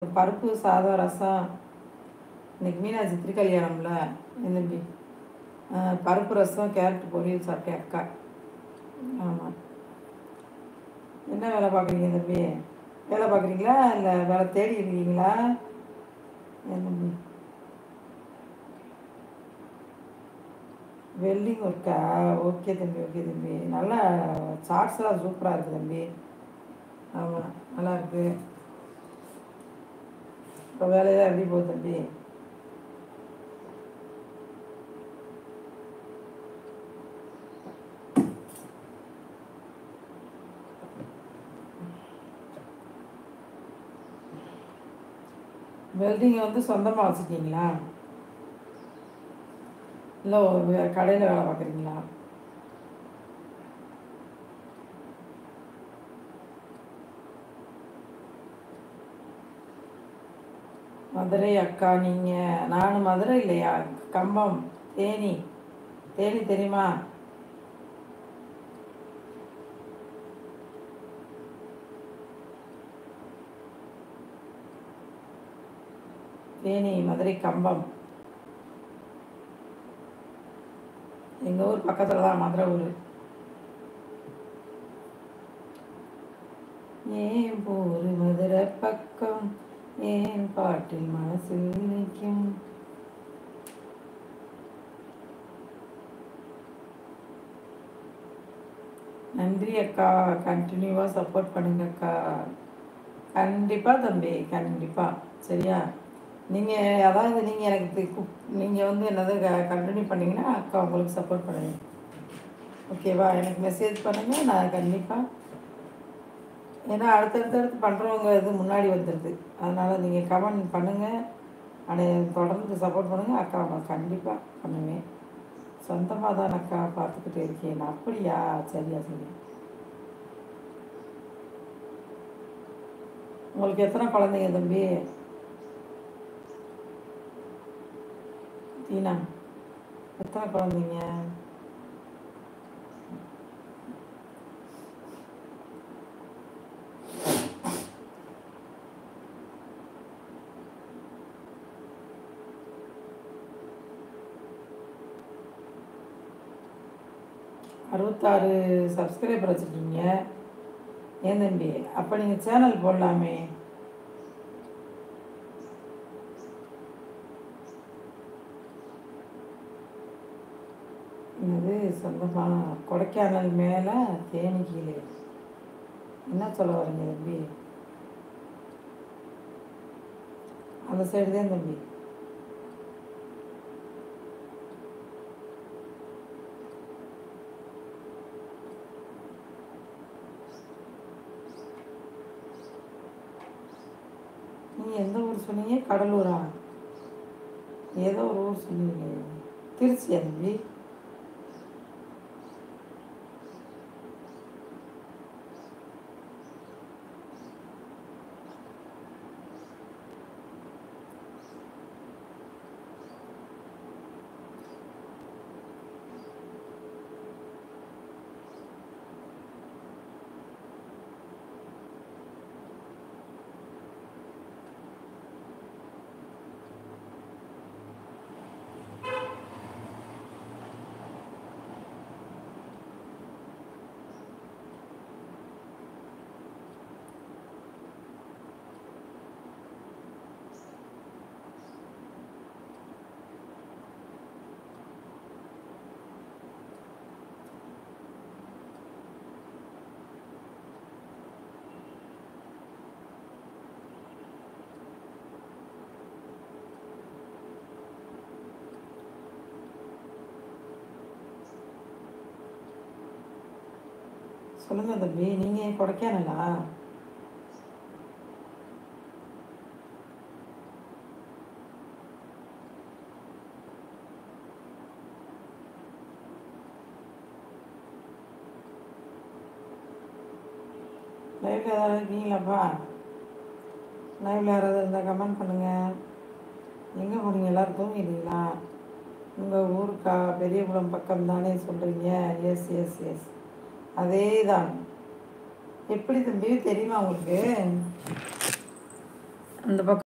பருப்பு சாதம் ரசம். இன்னைக்கு மீனாட்சி திருக்கல்யாணம்ல என் தம்பி. பருப்பு ரசம் கேரட் பொரியல் சாப்பிட்டேன் அக்கா. ஆமாம். என்ன வேலை பார்க்குறீங்க தம்பி? வேலை பார்க்குறீங்களா இல்லை வேலை தேடி இருக்கீங்களா என் தம்பி? வெல்டிங் ஒர்க்கா? ஓகே தம்பி, ஓகே தம்பி. நல்லா ஷார்ட்ஸ்லாம் சூப்பராக இருக்குது தம்பி. ஆமாம், நல்லா இருக்கு. இப்போ வேலையெல்லாம் எப்படி போகுது தம்பி? வெல்டிங்கை வந்து சொந்தமாக வச்சுருக்கீங்களா இல்லை கடையில் வேலை பார்க்குறீங்களா? மதுரை அக்கா நீங்கள். நான் மதுரை இல்லையா, கம்பம், தேனி. தேனி தெரியுமா? தேனி, மதுரை, கம்பம். எங்கள் ஊர் பக்கத்தில் தான் மதுரை ஊர். ஏன் ஊர் மதுரை பக்கம், ஏன் பாட்டில் மனசில் நிற்கும். நன்றி அக்கா, கண்டினியூவாக சப்போர்ட் பண்ணுங்க அக்கா. கண்டிப்பாக தம்பி, கண்டிப்பாக. சரியா? நீங்கள் அதாவது நீங்கள் எனக்கு நீங்கள் வந்து என்னது கண்டினியூ பண்ணிங்கன்னா அக்கா உங்களுக்கு சப்போர்ட் பண்ணுவேன். ஓகேவா? எனக்கு மெசேஜ் பண்ணுங்கள், நான் கண்டிப்பாக. ஏன்னா அடுத்தடுத்து பண்ணுறவங்க இது முன்னாடி வந்துடுது. அதனால் நீங்கள் கமெண்ட் பண்ணுங்கள், ஆனால் தொடர்ந்து சப்போர்ட் பண்ணுங்கள். அக்கா உங்களுக்கு கண்டிப்பாக பண்ணுவேன். சொந்தமாக தான் அக்கா பார்த்துக்கிட்டே இருக்கேன். அப்படியா? சரியா சரி. உங்களுக்கு எத்தனை குழந்தைங்க தம்பி? தீனா, எத்தனை குழந்தைங்க? அறுபத்தாறு சப்ஸ்கிரைபர் வச்சுருக்கீங்க ஏன் தம்பி? அப்போ நீங்கள் சேனல் போடலாமே. இது சொந்தமான கொடைக்கானல் மேலே தேனி கீழே. என்ன சொல்ல வரீங்க தம்பி? அந்த சைடு தான் தம்பி. நீங்கள் எந்த ஊர் சொன்னீங்க? கடலூரா? ஏதோ ஒரு ஊர் சொன்னீங்க. திருச்சியா தம்பி? சொல்லுங்கள் தம்பி, நீங்கள் கொடைக்கானலா? லைவில் ஏதாவது இருக்கீங்களாப்பா? லைவில் யாராவது இருந்தால் கமெண்ட் பண்ணுங்கள். எங்கே போனீங்க? எல்லோரும் தூங்கிட்டீங்களா? உங்கள் ஊருக்கா பெரியகுளம் பக்கம் தானே சொல்கிறீங்க? எஸ் எஸ் எஸ், அதே தான். எப்படி தம்பி தெரியுமா உங்களுக்கு? அந்த பக்கம்